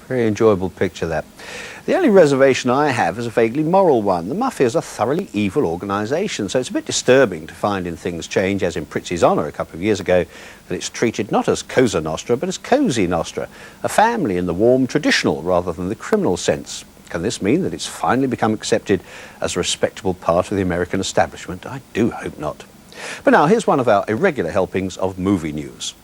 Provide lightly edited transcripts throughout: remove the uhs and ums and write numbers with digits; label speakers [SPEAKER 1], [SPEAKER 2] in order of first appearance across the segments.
[SPEAKER 1] Very enjoyable picture, that. The only reservation I have is a vaguely moral one. The Mafia is a thoroughly evil organisation, so it's a bit disturbing to find in Things Change, as in Prizzi's Honour a couple of years ago, that it's treated not as Cosa Nostra, but as Cozy Nostra, a family in the warm traditional rather than the criminal sense. Can this mean that it's finally become accepted as a respectable part of the American establishment? I do hope not. But now, here's one of our irregular helpings of movie news.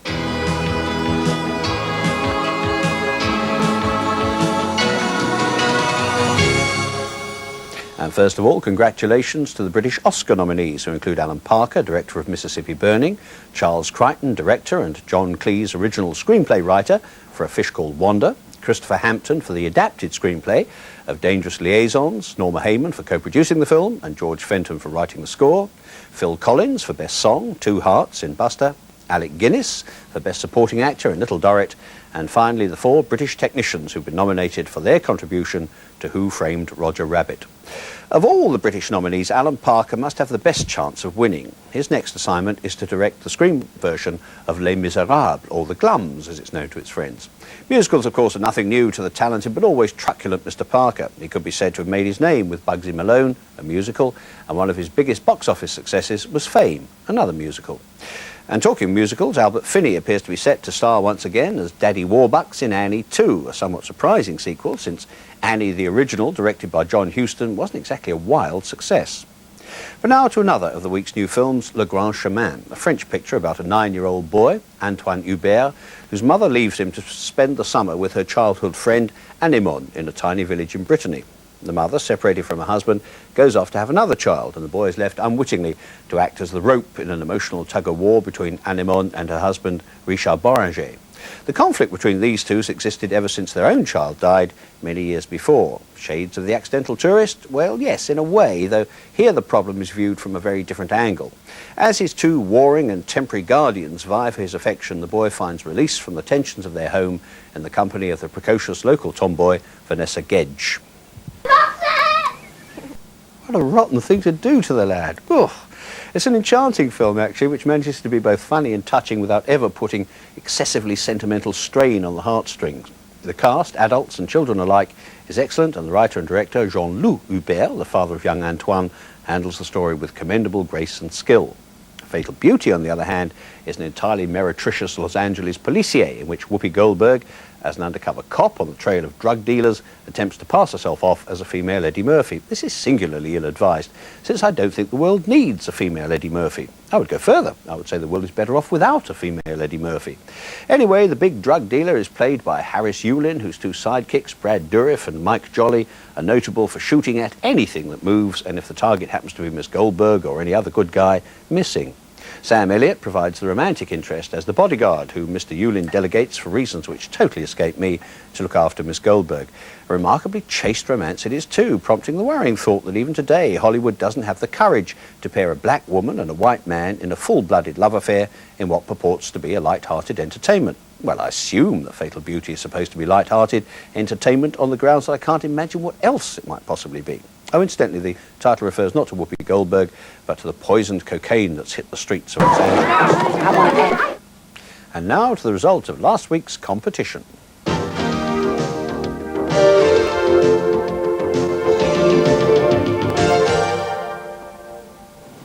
[SPEAKER 1] And first of all, congratulations to the British Oscar nominees, who include Alan Parker, director of Mississippi Burning, Charles Crichton, director, and John Cleese, original screenplay writer for A Fish Called Wanda, Christopher Hampton for the adapted screenplay of Dangerous Liaisons, Norma Heyman for co-producing the film, and George Fenton for writing the score, Phil Collins for Best Song, Two Hearts in Buster, Alec Guinness for Best Supporting Actor in Little Dorrit, and finally the 4 British technicians who've been nominated for their contribution to Who Framed Roger Rabbit. Of all the British nominees, Alan Parker must have the best chance of winning. His next assignment is to direct the screen version of Les Miserables, or The Glums, as it's known to its friends. Musicals, of course, are nothing new to the talented but always truculent Mr. Parker. He could be said to have made his name with Bugsy Malone, a musical, and one of his biggest box office successes was Fame, another musical. And talking musicals, Albert Finney appears to be set to star once again as Daddy Warbucks in Annie 2, a somewhat surprising sequel, since Annie the original, directed by John Huston, wasn't exactly a wild success. But now to another of the week's new films, Le Grand Chemin, a French picture about a 9-year-old boy, Antoine Hubert, whose mother leaves him to spend the summer with her childhood friend Anémone in a tiny village in Brittany. The mother, separated from her husband, goes off to have another child, and the boy is left unwittingly to act as the rope in an emotional tug-of-war between Anémone and her husband, Richard Boranger. The conflict between these two has existed ever since their own child died many years before. Shades of The Accidental Tourist? Well, yes, in a way, though here the problem is viewed from a very different angle. As his 2 warring and temporary guardians vie for his affection, the boy finds release from the tensions of their home in the company of the precocious local tomboy, Vanessa Gedge. What a rotten thing to do to the lad. Ugh. It's an enchanting film, actually, which manages to be both funny and touching without ever putting excessively sentimental strain on the heartstrings. The cast, adults and children alike, is excellent, and the writer and director, Jean-Loup Hubert, the father of young Antoine, handles the story with commendable grace and skill. Fatal Beauty, on the other hand, is an entirely meretricious Los Angeles policier in which Whoopi Goldberg, as an undercover cop on the trail of drug dealers, attempts to pass herself off as a female Eddie Murphy. This is singularly ill-advised, since I don't think the world needs a female Eddie Murphy. I would go further. I would say the world is better off without a female Eddie Murphy. Anyway, the big drug dealer is played by Harris Yulin, whose 2 sidekicks, Brad Dourif and Mike Jolly, are notable for shooting at anything that moves, and if the target happens to be Miss Goldberg or any other good guy, missing. Sam Elliott provides the romantic interest as the bodyguard, who Mr. Yulin delegates, for reasons which totally escape me, to look after Miss Goldberg. A remarkably chaste romance it is too, prompting the worrying thought that even today Hollywood doesn't have the courage to pair a black woman and a white man in a full-blooded love affair in what purports to be a light-hearted entertainment. Well, I assume that Fatal Beauty is supposed to be light-hearted entertainment on the grounds that I can't imagine what else it might possibly be. Oh, incidentally, the title refers not to Whoopi Goldberg, but to the poisoned cocaine that's hit the streets of Los Angeles. And now to the result of last week's competition.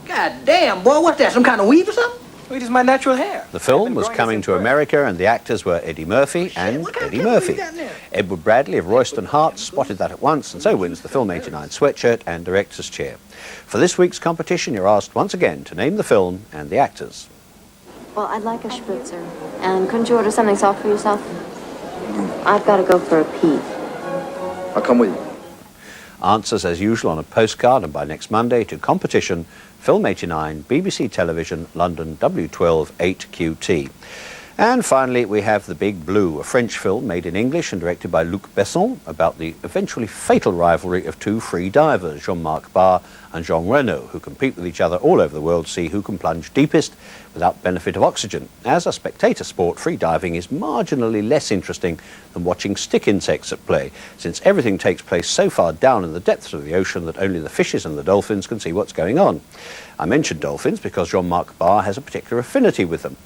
[SPEAKER 2] God damn, boy, what's that, some kind of weave or something?
[SPEAKER 3] It is my natural hair.
[SPEAKER 1] The film was coming to America, and the actors were Eddie Murphy and Eddie Murphy. Edward Bradley of Royston Hearts spotted that at once, and so wins the Film 89 sweatshirt and director's chair. For this week's competition, you're asked once again to name the film and the actors.
[SPEAKER 4] Well, I'd like a spritzer. And couldn't you order something soft for yourself? I've got to go for a pee.
[SPEAKER 3] I'll come with you.
[SPEAKER 1] Answers as usual on a postcard, and by next Monday to competition, Film 89, BBC Television, London, W12 8QT. And finally, we have The Big Blue, a French film made in English and directed by Luc Besson about the eventually fatal rivalry of 2 free divers, Jean-Marc Barr and Jean Reno, who compete with each other all over the world to see who can plunge deepest without benefit of oxygen. As a spectator sport, free diving is marginally less interesting than watching stick insects at play, since everything takes place so far down in the depths of the ocean that only the fishes and the dolphins can see what's going on. I mentioned dolphins because Jean-Marc Barr has a particular affinity with them.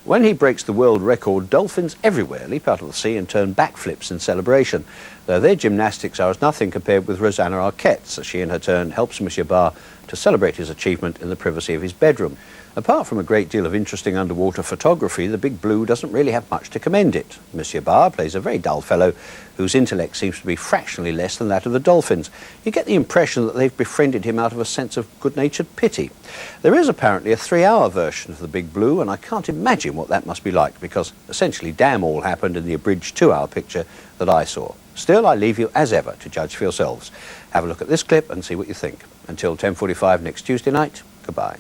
[SPEAKER 1] When he breaks the world record, dolphins everywhere leap out of the sea and turn backflips in celebration, though their gymnastics are as nothing compared with Rosanna Arquette's, as she in her turn helps Monsieur Barr to celebrate his achievement in the privacy of his bedroom. Apart from a great deal of interesting underwater photography, the Big Blue doesn't really have much to commend it. Monsieur Barr plays a very dull fellow whose intellect seems to be fractionally less than that of the dolphins. You get the impression that they've befriended him out of a sense of good-natured pity. There is apparently a 3-hour version of the Big Blue, and I can't imagine what that must be like, because essentially damn all happened in the abridged 2-hour picture that I saw. Still, I leave you as ever to judge for yourselves. Have a look at this clip and see what you think. Until 10:45 next Tuesday night, goodbye.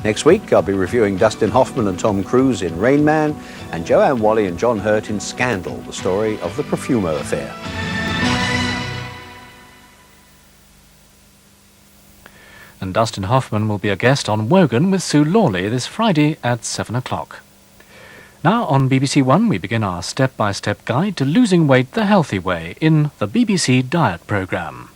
[SPEAKER 1] Next week, I'll be reviewing Dustin Hoffman and Tom Cruise in Rain Man, and Joanne Whalley and John Hurt in Scandal, the story of the Profumo affair.
[SPEAKER 5] And Dustin Hoffman will be a guest on Wogan with Sue Lawley this Friday at 7 o'clock. Now on BBC One, we begin our step-by-step guide to losing weight the healthy way in the BBC Diet programme.